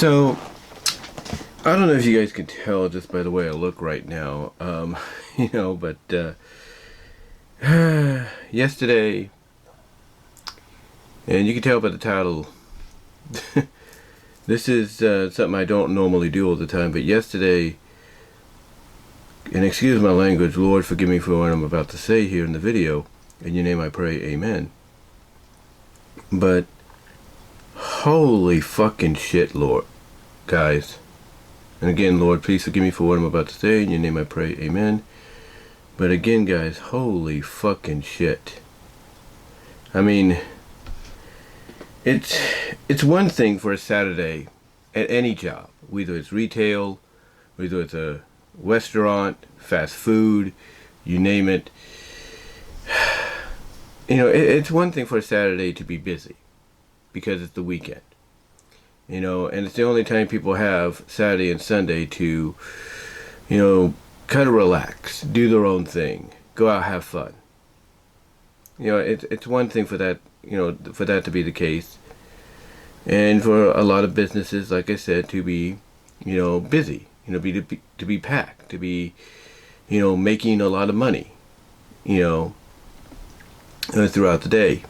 So, I don't know if you guys can tell just by the way I look right now, but yesterday, and you can tell by the title, this is something I don't normally do all the time, but yesterday, and excuse my language, Lord forgive me for what I'm about to say here in the video, in your name I pray, amen. But, holy fucking shit, Lord, guys. And again, Lord, please forgive me for what I'm about to say. In your name I pray, amen. But again, guys, holy fucking shit. I mean, it's one thing for a Saturday at any job, whether it's retail, whether it's a restaurant, fast food, you name it. You know, it's one thing for a Saturday to be busy because it's the weekend. You know, and it's the only time people have Saturday and Sunday to, you know, kind of relax, do their own thing, go out, have fun. You know, it's one thing for that, you know, for that to be the case. And for a lot of businesses, like I said, to be, you know, busy, you know, to be packed, to be, you know, making a lot of money, you know, throughout the day.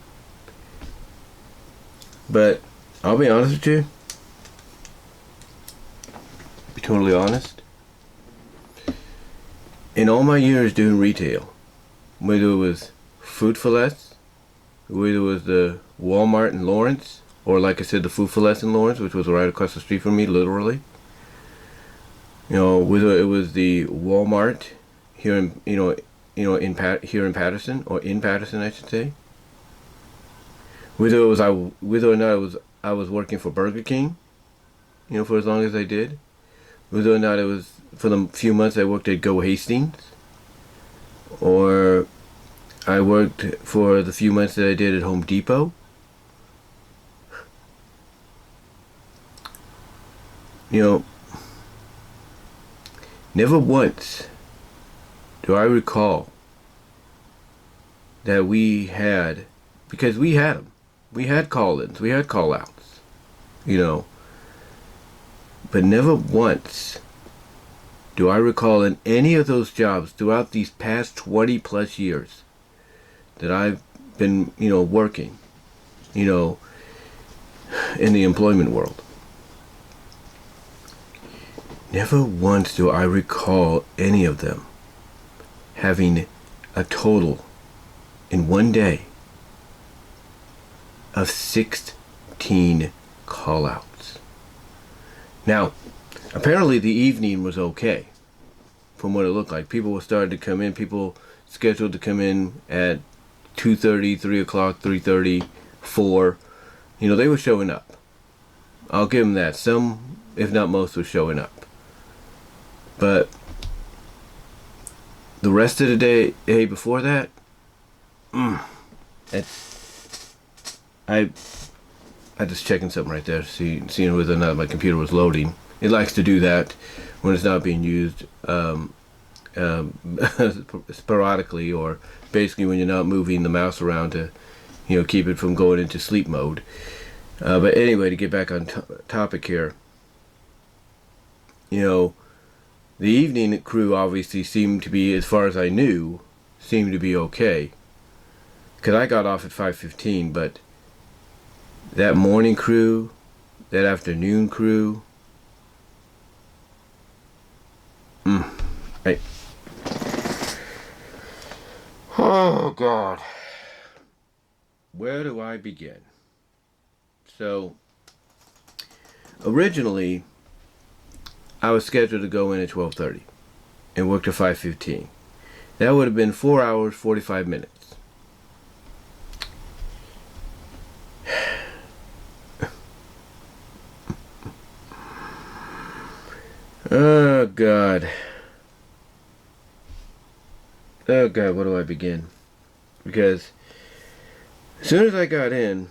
But I'll be honest with you. Be totally honest. In all my years doing retail, whether it was Food for Less, whether it was the Walmart in Lawrence, or like I said, the Food for Less in Lawrence, which was right across the street from me, literally. You know, whether it was the Walmart here in, here in Patterson, or in Patterson, I should say. Whether or not I was working for Burger King, you know, for as long as I did. Whether or not it was for the few months I worked at Go Hastings, or I worked for the few months that I did at Home Depot. You know, never once do I recall that we had, because we had them. We had call-ins, we had call-outs, you know. But never once do I recall in any of those jobs throughout these past 20 plus years that I've been, you know, working, you know, in the employment world. Never once do I recall any of them having a total in one day of 16 call-outs. Now, apparently the evening was okay, from what it looked like. People were starting to come in. People scheduled to come in at 2:30, 3 o'clock, 3:30, 4. You know, they were showing up. I'll give them that. Some, if not most, were showing up. But the rest of the day before that, I just checking something right there, seeing whether or not my computer was loading. It likes to do that when it's not being used sporadically, or basically when you're not moving the mouse around to, you know, keep it from going into sleep mode. But anyway, to get back on topic here, you know, the evening crew obviously seemed to be, as far as I knew, seemed to be okay. Because I got off at 5:15, but that morning crew, that afternoon crew, right. Oh God, where do I begin? So, originally, I was scheduled to go in at 12:30 and work to 5:15. That would have been 4 hours, 45 minutes. Oh God. Oh God, where do I begin? Because as soon as I got in,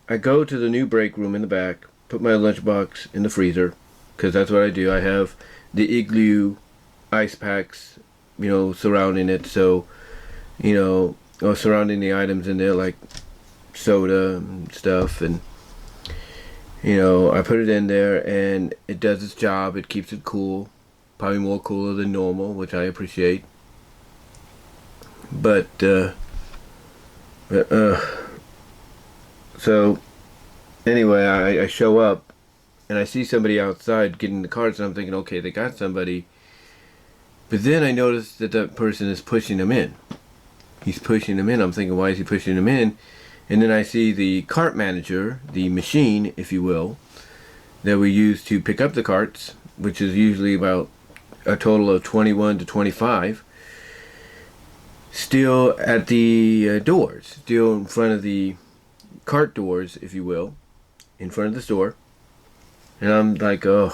I go to the new break room in the back, put my lunchbox in the freezer, because that's what I do. I have the Igloo ice packs, you know, surrounding it, so, you know, or surrounding the items in there, like soda and stuff, and I put it in there and it does its job. It keeps it cool, probably more cooler than normal, which I appreciate. But so anyway, I show up and I see somebody outside getting the cards, and I'm thinking, okay, they got somebody. But then I notice that that person is pushing them in. He's pushing them in. I'm thinking, why is he pushing them in? And then I see the cart manager, the machine, if you will, that we use to pick up the carts, which is usually about a total of 21 to 25, still at the doors, still in front of the cart doors, if you will, in front of the store. And I'm like, oh,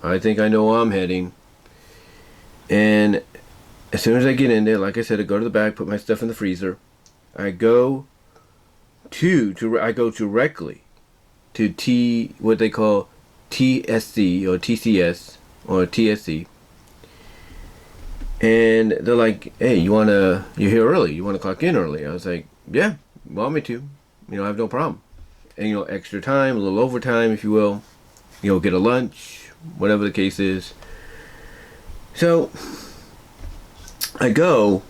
I think I know where I'm heading. And as soon as I get in there, like I said, I go to the back, put my stuff in the freezer. I go directly to what they call TSC or TCS or TSC. And they're like, hey, you're here early, you want to clock in early? I was like, yeah, you want me to. I have no problem. And, extra time, a little overtime, if you will. Get a lunch, whatever the case is. So I go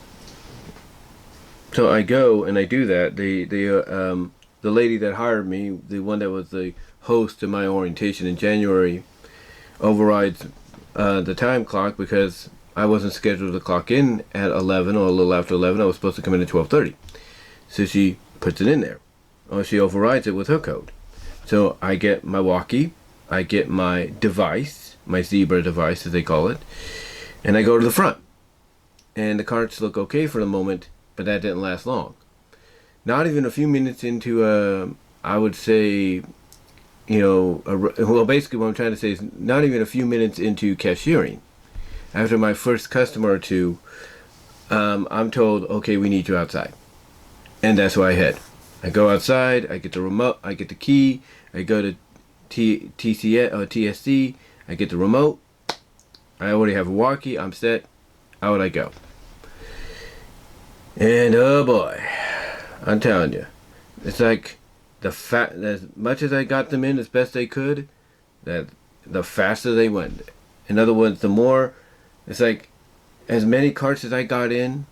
and I do that. The lady that hired me, the one that was the host of my orientation in January, overrides the time clock because I wasn't scheduled to clock in at 11 or a little after 11. I was supposed to come in at 12:30. So she puts it in there. Or she overrides it with her code. So I get my walkie, I get my device, my Zebra device as they call it, and I go to the front. And the carts look okay for the moment, but that didn't last long. Not even a few minutes into, I would say, basically what I'm trying to say is not even a few minutes into cashiering. After my first customer or two, I'm told, okay, we need you outside. And that's where I head. I go outside, I get the remote, I get the key, I go to TCS or TSC, I get the remote, I already have a walkie, I'm set, out I go. And oh boy, I'm telling you, it's like as much as I got them in as best they could, that the faster they went. In other words, the more, it's like as many carts as I got in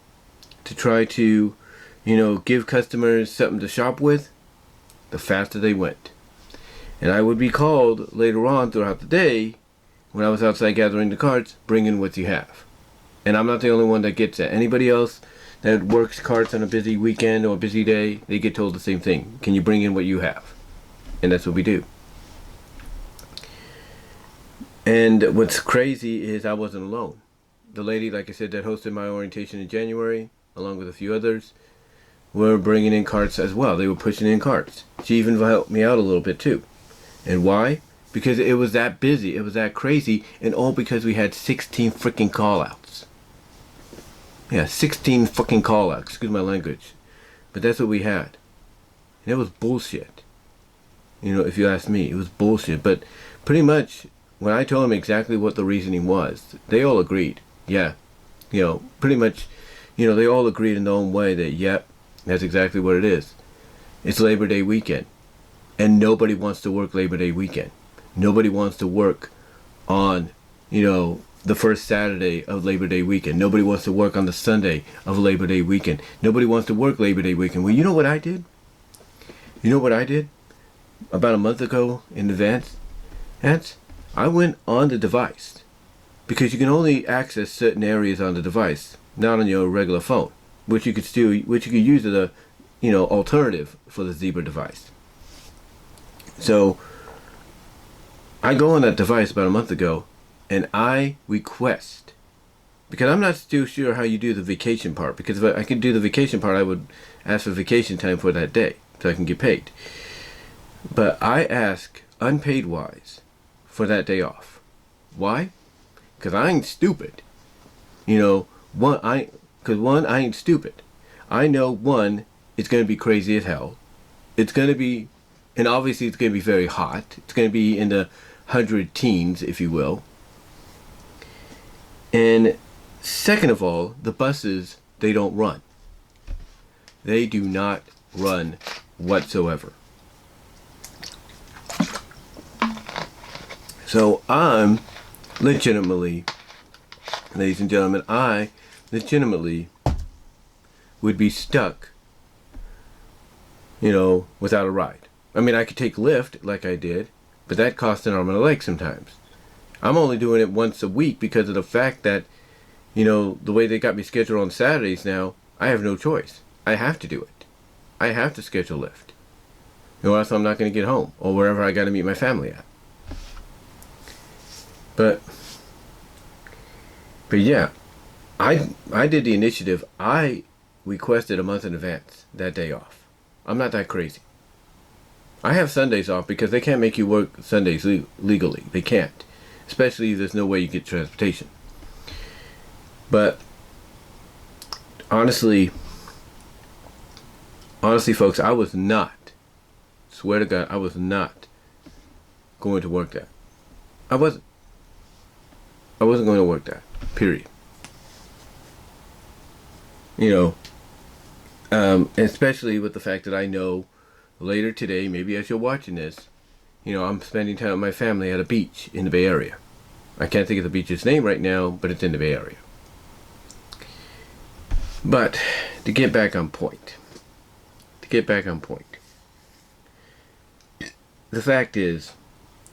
to try to, give customers something to shop with, the faster they went. And I would be called later on throughout the day when I was outside gathering the carts, bring in what you have. And I'm not the only one that gets that. Anybody else that works carts on a busy weekend or a busy day, they get told the same thing. Can you bring in what you have? And that's what we do. And what's crazy is I wasn't alone. The lady, like I said, that hosted my orientation in January, along with a few others, were bringing in carts as well. They were pushing in carts. She even helped me out a little bit too. And why? Because it was that busy, it was that crazy, and all because we had 16 freaking call-outs. Yeah, 16 fucking call-outs, excuse my language. But that's what we had. And it was bullshit. If you ask me, it was bullshit. But pretty much, when I told them exactly what the reasoning was, they all agreed. Yeah. Pretty much, they all agreed in their own way that, yep, that's exactly what it is. It's Labor Day weekend. And nobody wants to work Labor Day weekend. Nobody wants to work on, the first Saturday of Labor Day weekend. Nobody wants to work on the Sunday of Labor Day weekend. Nobody wants to work Labor Day weekend. Well, you know what I did? About a month ago in advance? I went on the device. Because you can only access certain areas on the device, not on your regular phone. Which you could use as a, alternative for the Zebra device. So I go on that device about a month ago, and I request, because I'm not still sure how you do the vacation part, because if I could do the vacation part, I would ask for vacation time for that day, so I can get paid. But I ask, unpaid wise, for that day off. Why? Because I ain't stupid. I ain't stupid. I know, one, it's going to be crazy as hell. It's going to be, and obviously it's going to be very hot. It's going to be in the 100 teens, if you will. And second of all, the buses, they don't run. They do not run whatsoever. So I'm legitimately, ladies and gentlemen, I legitimately would be stuck, without a ride. I mean, I could take Lyft like I did, but that costs an arm and a leg sometimes. I'm only doing it once a week because of the fact that, the way they got me scheduled on Saturdays now, I have no choice. I have to do it. I have to schedule Lyft. Or else I'm not going to get home, or wherever I got to meet my family at. But yeah, I did the initiative. I requested a month in advance that day off. I'm not that crazy. I have Sundays off because they can't make you work Sundays legally. They can't. Especially if there's no way you get transportation. But honestly, folks, I was not, swear to God, I was not going to work that. I wasn't going to work that. Period. Especially with the fact that I know later today, maybe as you're watching this, I'm spending time with my family at a beach in the Bay Area. I can't think of the beach's name right now, but it's in the Bay Area. But to get back on point. The fact is,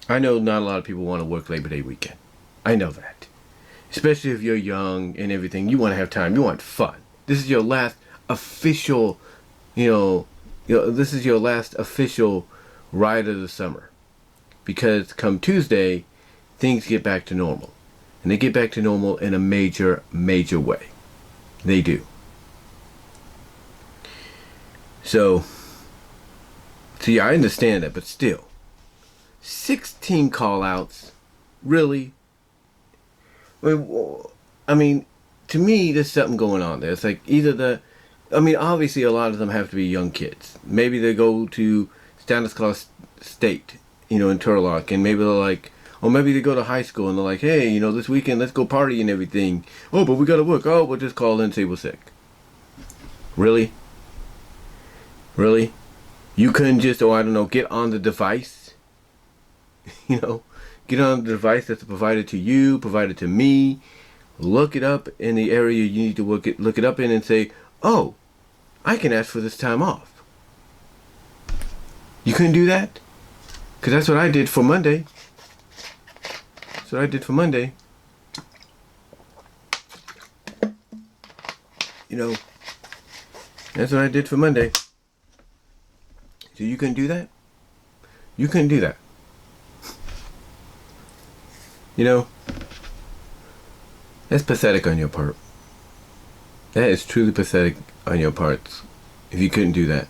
I know not a lot of people want to work Labor Day weekend. I know that. Especially if you're young and everything. You want to have time. You want fun. This is your last official, this is your last official ride of the summer. Because come Tuesday, things get back to normal. And they get back to normal in a major, major way. They do. So yeah, I understand that, but still. 16 call-outs? Really? I mean, to me, there's something going on there. It's like obviously a lot of them have to be young kids. Maybe they go to Stanislaus State, in Turlock, and maybe they're like, or maybe they go to high school and they're like, hey, this weekend let's go party and everything. Oh, but we gotta work. Oh, we'll just call in and say we're sick. Really? Really? You couldn't just, get on the device? Get on the device that's provided to you, provided to me, look it up in the area you need to look it up in and say, oh, I can ask for this time off. You couldn't do that? Because that's what I did for Monday. That's what I did for Monday. That's what I did for Monday. So you couldn't do that? You couldn't do that. That's pathetic on your part. That is truly pathetic on your parts. If you couldn't do that.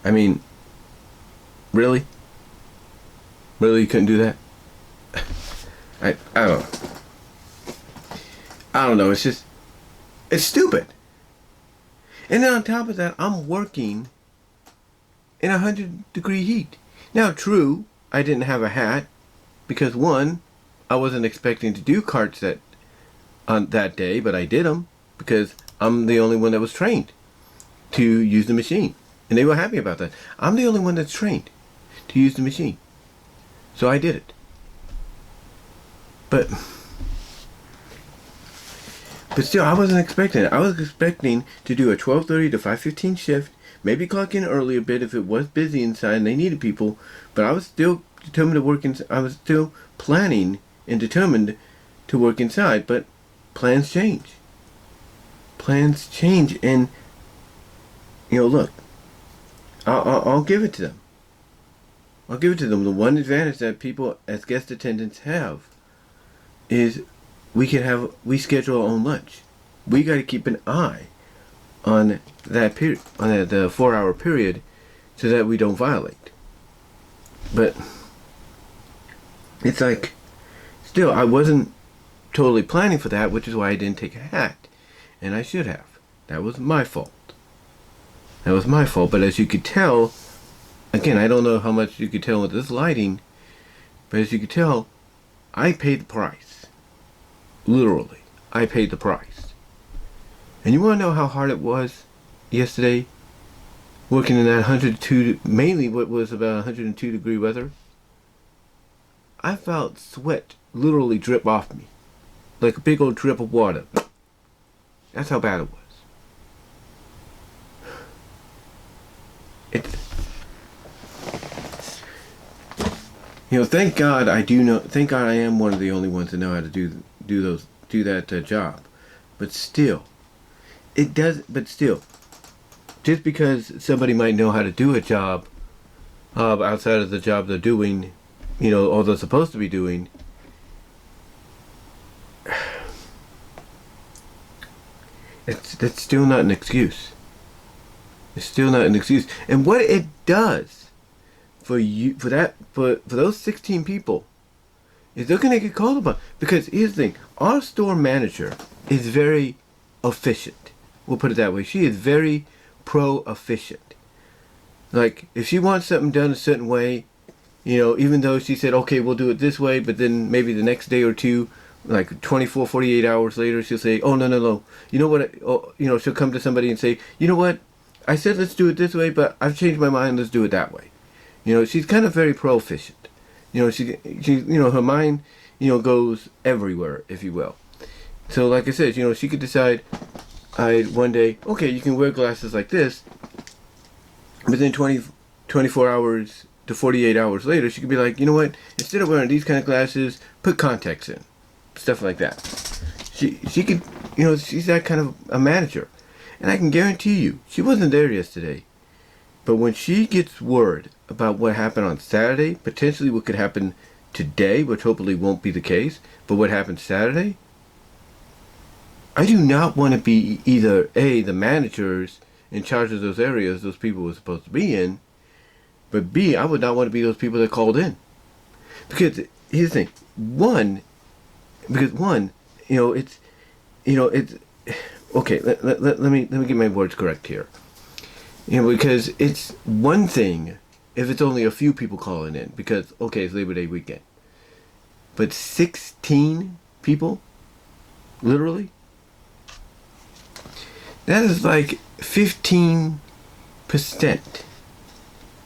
I mean, really? Really, you couldn't do that? I don't know. I don't know. It's stupid. And then on top of that, I'm working in 100-degree heat. Now, true, I didn't have a hat because, one, I wasn't expecting to do carts on that day, but I did them because I'm the only one that was trained to use the machine. And they were happy about that. I'm the only one that's trained to use the machine. So I did it. But still, I wasn't expecting it. I was expecting to do a 12:30 to 5:15 shift, maybe clock in early a bit if it was busy inside and they needed people, but I was still determined to work inside. I was still planning and determined to work inside, but plans change. Plans change, and look, I'll give it to them. I'll give it to them. The one advantage that people as guest attendants have is we schedule our own lunch. We got to keep an eye on that period, on the 4-hour period, so that we don't violate. But it's like, still, I wasn't totally planning for that, which is why I didn't take a hat, and I should have. That was my fault. But as you could tell, again, I don't know how much you could tell with this lighting, but as you could tell, I paid the price. Literally, I paid the price. And you want to know how hard it was yesterday, working in that 102, mainly what was about 102-degree weather? I felt sweat literally drip off me. Like a big old drip of water. That's how bad it was. Thank God thank God I am one of the only ones that know how to do that job. But still, just because somebody might know how to do a job outside of the job they're doing, or they're supposed to be doing, that's still not an excuse. It's still not an excuse. And what it does for those 16 people is they're gonna get called upon. Because here's the thing, our store manager is very efficient. We'll put it that way. She is very pro-efficient. Like, if she wants something done a certain way, even though she said, okay, we'll do it this way, but then maybe the next day or two, like 24, 48 hours later, she'll say, oh, no. You know what? She'll come to somebody and say, you know what? I said let's do it this way, but I've changed my mind. Let's do it that way. She's kind of very pro-efficient. She her mind, goes everywhere, if you will. So, like I said, she could decide, one day, okay, you can wear glasses like this, but then 24 hours to 48 hours later, she could be like, you know what? Instead of wearing these kind of glasses, put contacts in, stuff like that. She could, she's that kind of a manager, and I can guarantee you, she wasn't there yesterday. But when she gets word about what happened on Saturday, potentially what could happen today, which hopefully won't be the case, but what happened Saturday, I do not want to be either A, the managers in charge of those areas those people were supposed to be in, but B, I would not want to be those people that called in. Because here's the thing, one, it's okay, let me get my words correct here. Because it's one thing if it's only a few people calling in, because, okay, it's Labor Day weekend. But 16 people? Literally? That is like 15%.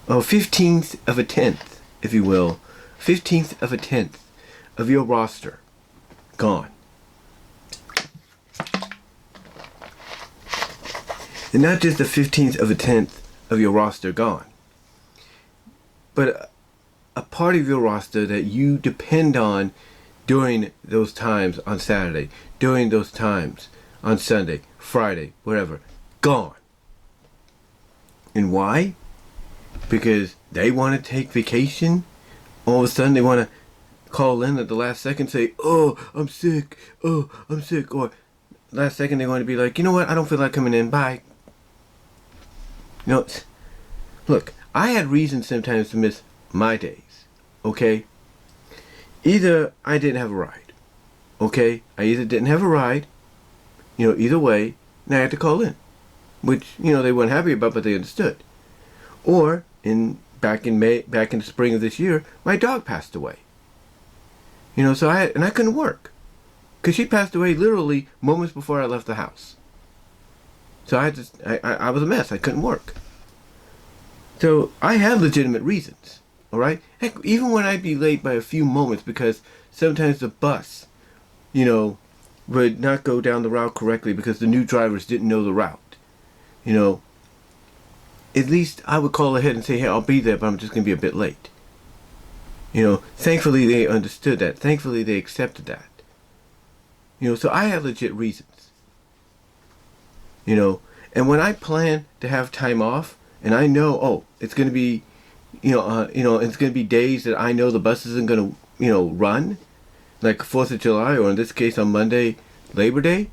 Or 15th of a tenth, if you will. 15th of a tenth of your roster gone. And not just the 15th of a tenth of your roster gone, but a part of your roster that you depend on during those times on Saturday, during those times on Sunday, Friday, whatever, gone. And why? Because they want to take vacation. All of a sudden they want to call in at the last second, say, oh, I'm sick. Or last second they want to be like, you know what, I don't feel like coming in, bye. Look, I had reasons sometimes to miss my days, okay? Either I didn't have a ride, okay? I either didn't have a ride, either way, and I had to call in, which, they weren't happy about, but they understood. Or, back in the spring of this year, my dog passed away. So I couldn't work, because she passed away literally moments before I left the house. So I was a mess. I couldn't work. So I had legitimate reasons, all right? Heck, even when I'd be late by a few moments because sometimes the bus, would not go down the route correctly because the new drivers didn't know the route. At least I would call ahead and say, hey, I'll be there, but I'm just going to be a bit late. Thankfully they understood that. Thankfully they accepted that. So I had legit reasons. And when I plan to have time off, and I know, it's going to be, it's going to be days that I know the bus isn't going to, run, like 4th of July, or in this case on Monday, Labor Day,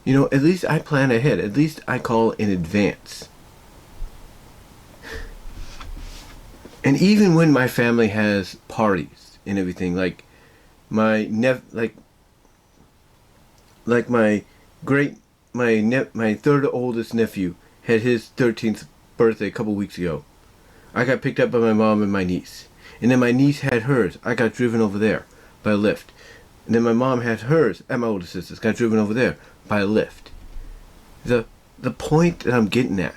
at least I plan ahead. At least I call in advance. And even when my family has parties and everything, like my my third oldest nephew had his 13th birthday a couple weeks ago. I got picked up by my mom and my niece. And then my niece had hers. I got driven over there by Lyft. And then my mom had hers at my older sister's. Got driven over there by Lyft. The point that I'm getting at.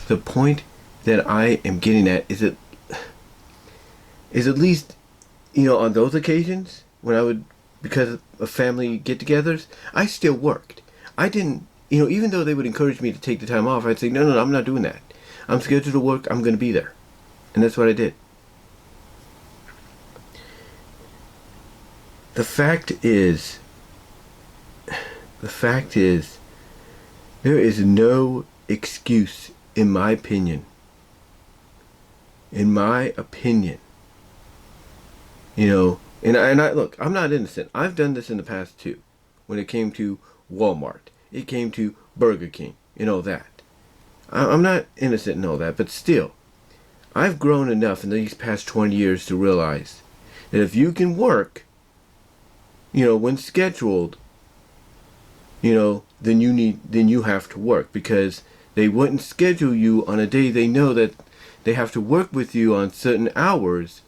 The point that I am getting at is at least on those occasions when I would, because of family get-togethers, I still worked. I didn't, even though they would encourage me to take the time off, I'd say, no, I'm not doing that. I'm scheduled to work. I'm going to be there. And that's what I did. The fact is, there is no excuse, in my opinion. And I look, I'm not innocent. I've done this in the past too. When it came to Walmart, it came to Burger King, and all that. I'm not innocent in all that, but still, I've grown enough in these past 20 years to realize that if you can work, when scheduled, then you have to work, because they wouldn't schedule you on a day they know that they have to work with you on certain hours.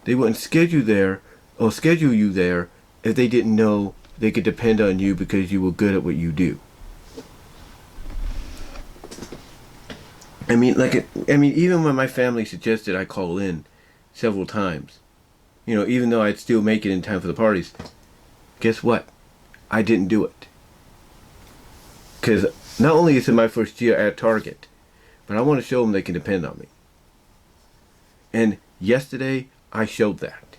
They wouldn't schedule you there if they didn't know they could depend on you because you were good at what you do. Even when my family suggested I call in several times, even though I'd still make it in time for the parties, guess what? I didn't do it. Because not only is it my first year at Target, but I want to show them they can depend on me. And yesterday, I showed that.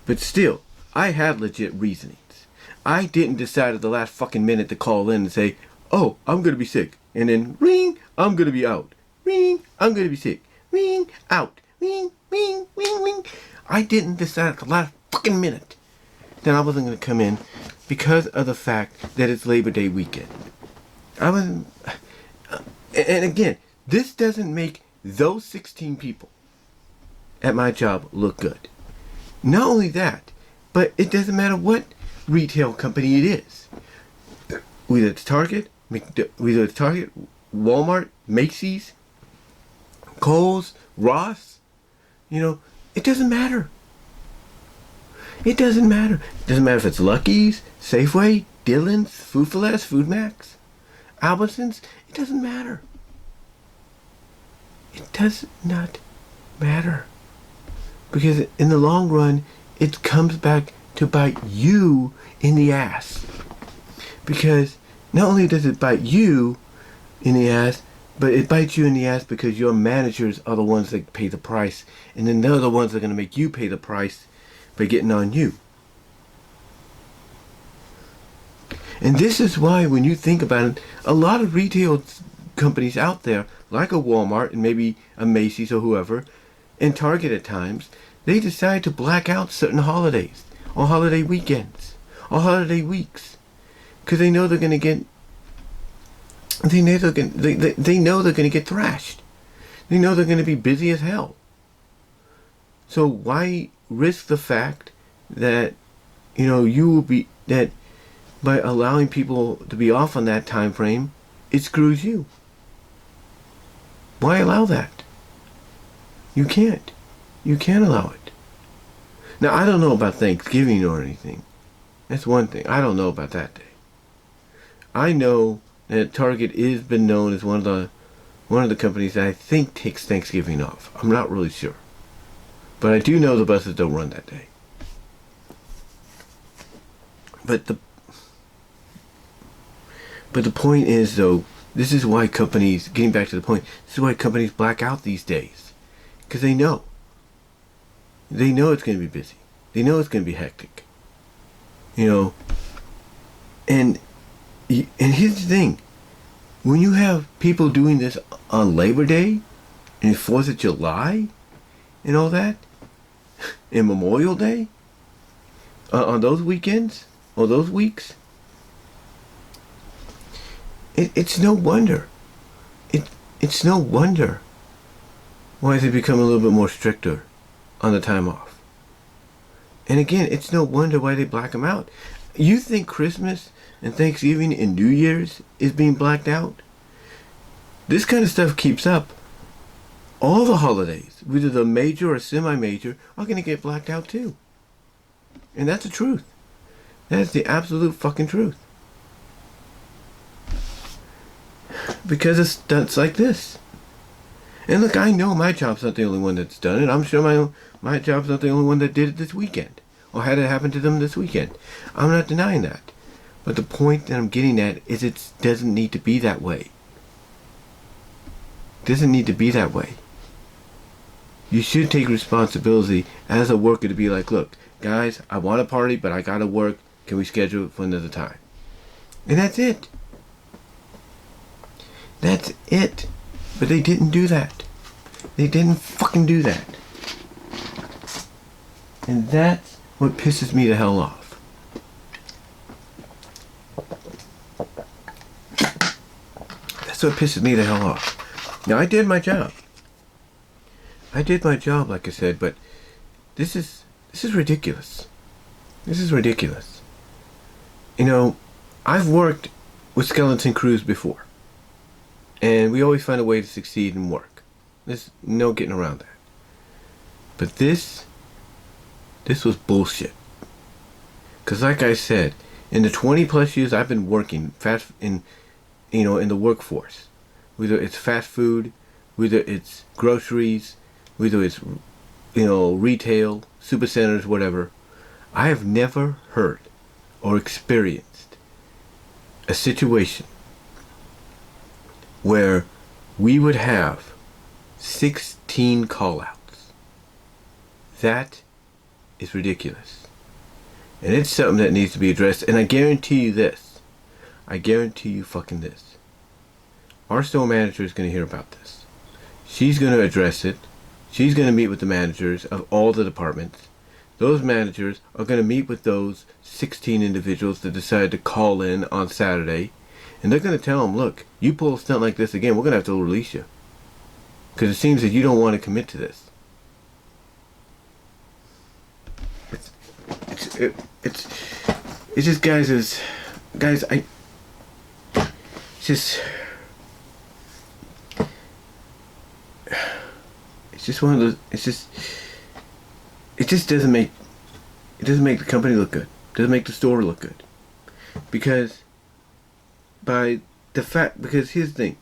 But still, I had legit reasonings. I didn't decide at the last fucking minute to call in and say, oh, I'm going to be sick. And then, ring, I'm going to be out. Ring, I'm going to be sick. Ring, out. Ring, ring, ring, ring. I didn't decide at the last fucking minute that I wasn't going to come in because of the fact that it's Labor Day weekend. And again, this doesn't make those 16 people at my job look good. Not only that, but it doesn't matter what retail company it is. Whether it's Target, Walmart, Macy's, Kohl's, Ross, it doesn't matter. It doesn't matter. It doesn't matter if it's Lucky's, Safeway, Dillon's, Food for Less, Food Max, Albertsons. It doesn't matter. It does not matter. Because in the long run, it comes back to bite you in the ass. Because not only does it bite you in the ass, but it bites you in the ass because your managers are the ones that pay the price. And then they're the ones that are going to make you pay the price by getting on you. And this is why, when you think about it, a lot of retail companies out there, like a Walmart and maybe a Macy's or whoever, and Target at times, they decide to black out certain holidays, or holiday weekends, or holiday weeks, because they know they're going to get, they know they're going to get thrashed. They know they're going to be busy as hell. So why risk the fact that, you will be, that by allowing people to be off on that time frame, it screws you? Why allow that? You can't. You can't allow it. Now, I don't know about Thanksgiving or anything. That's one thing. I don't know about that day. I know that Target has been known as one of the companies that I think takes Thanksgiving off. I'm not really sure. But I do know the buses don't run that day. But the point is, though, this is why companies, getting back to the point, this is why companies black out these days. Because they know. They know it's going to be busy. They know it's going to be hectic. And here's the thing. When you have people doing this on Labor Day, and 4th of July, and all that, and Memorial Day, on those weekends, or those weeks, it's no wonder. It's no wonder why they become a little bit more stricter on the time off. And again, it's no wonder why they black them out. You think Christmas and Thanksgiving and New Year's is being blacked out? This kind of stuff keeps up. All the holidays, whether they're major or semi-major, are going to get blacked out too. And that's the truth. That's the absolute fucking truth. Because of stunts like this. And look, I know my job's not the only one that's done it. I'm sure my job's not the only one that did it this weekend or had it happen to them this weekend. I'm not denying that. But the point that I'm getting at is it doesn't need to be that way. It doesn't need to be that way. You should take responsibility as a worker to be like, look, guys, I want to party, but I gotta work. Can we schedule it for another time? And that's it. That's it. But they didn't do that. They didn't fucking do that. And that's what pisses me the hell off. That's what pisses me the hell off. Now, I did my job. I did my job, like I said, but this is ridiculous. This is ridiculous. You know, I've worked with skeleton crews before. And we always find a way to succeed and work. There's no getting around that. But this was bullshit. Because like I said, in the 20 plus years I've been working in the workforce, whether it's fast food, whether it's groceries, whether it's, retail, supercenters, whatever, I have never heard or experienced a situation where we would have 16 call-outs. That is ridiculous. And it's something that needs to be addressed. And I guarantee you this. I guarantee you fucking this. Our store manager is going to hear about this. She's going to address it. She's going to meet with the managers of all the departments. Those managers are going to meet with those 16 individuals that decided to call in on Saturday. And they're going to tell them, look, you pull a stunt like this again, we're going to have to release you. Because it seems that you don't want to commit to this. It's just, guys, it just one of those, it just doesn't make the company look good. It doesn't make the store look good. Because here's the thing,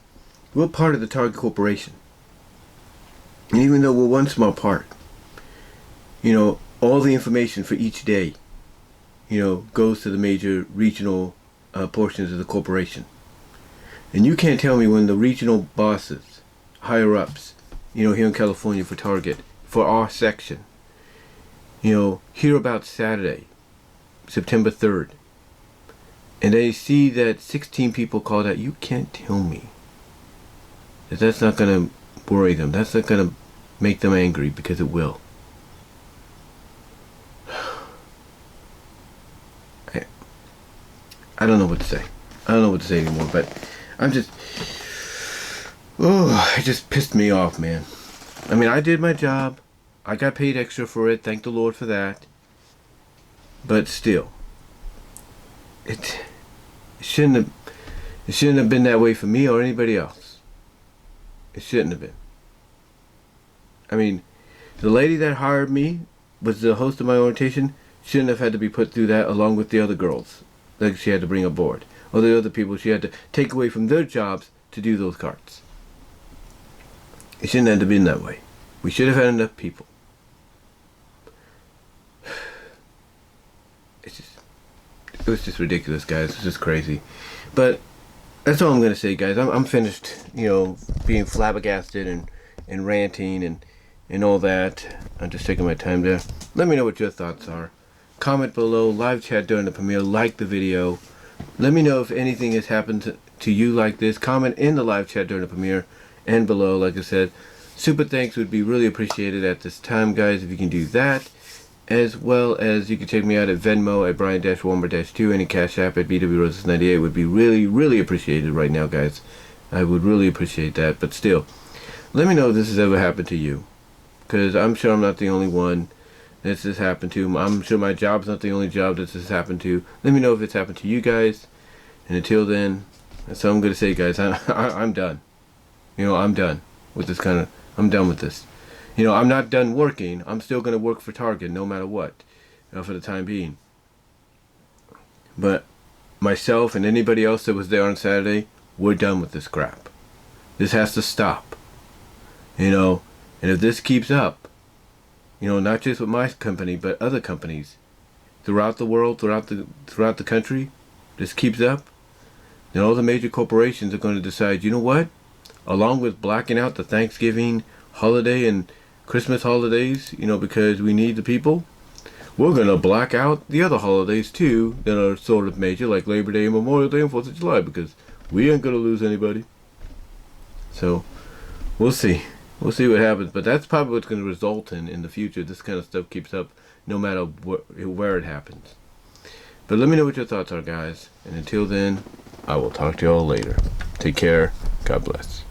we're part of the Target Corporation. And even though we're one small part, all the information for each day, goes to the major regional portions of the corporation. And you can't tell me when the regional bosses, higher ups, here in California for Target, for our section, hear about Saturday, September 3rd, and they see that 16 people called out, you can't tell me that that's not going to worry them. That's not going to make them angry, because it will. I don't know what to say. I don't know what to say anymore, but it just pissed me off, man. I mean, I did my job. I got paid extra for it. Thank the Lord for that. But still, it shouldn't have been that way for me or anybody else. It shouldn't have been. I mean, the lady that hired me was the host of my orientation. Shouldn't have had to be put through that along with the other girls that she had to bring aboard, or the other people she had to take away from their jobs to do those carts. It shouldn't have been that way. We should have had enough people. It was just ridiculous, guys. It's just crazy. But that's all I'm gonna say, guys. I'm finished, being flabbergasted and ranting and all that. I'm just taking my time there. Let me know what your thoughts are. Comment below, live chat during the premiere, like the video. Let me know if anything has happened to you like this. Comment in the live chat during the premiere and below, like I said. Super thanks would be really appreciated at this time, guys, if you can do that. As well as you can check me out at Venmo at Brian-Warmer-2. Any Cash App at BWRoses98 would be really, really appreciated right now, guys. I would really appreciate that. But still, let me know if this has ever happened to you. Because I'm sure I'm not the only one this has happened to. I'm sure my job's not the only job that this has happened to. Let me know if it's happened to you guys. And until then, that's all I'm going to say, guys. I'm done. I'm done with this I'm done with this. I'm not done working. I'm still going to work for Target no matter what, for the time being. But myself and anybody else that was there on Saturday, we're done with this crap. This has to stop. You know, and if this keeps up, you know, not just with my company, but other companies throughout the world, throughout the country, this keeps up, then all the major corporations are going to decide, you know what? Along with blacking out the Thanksgiving holiday and Christmas holidays, you know, because we need the people, we're going to black out the other holidays too that are sort of major, like Labor Day, Memorial Day, and 4th of July, because we ain't going to lose anybody. So, we'll see. We'll see what happens. But that's probably what's going to result in the future. This kind of stuff keeps up no matter where it happens. But let me know what your thoughts are, guys. And until then, I will talk to y'all later. Take care. God bless.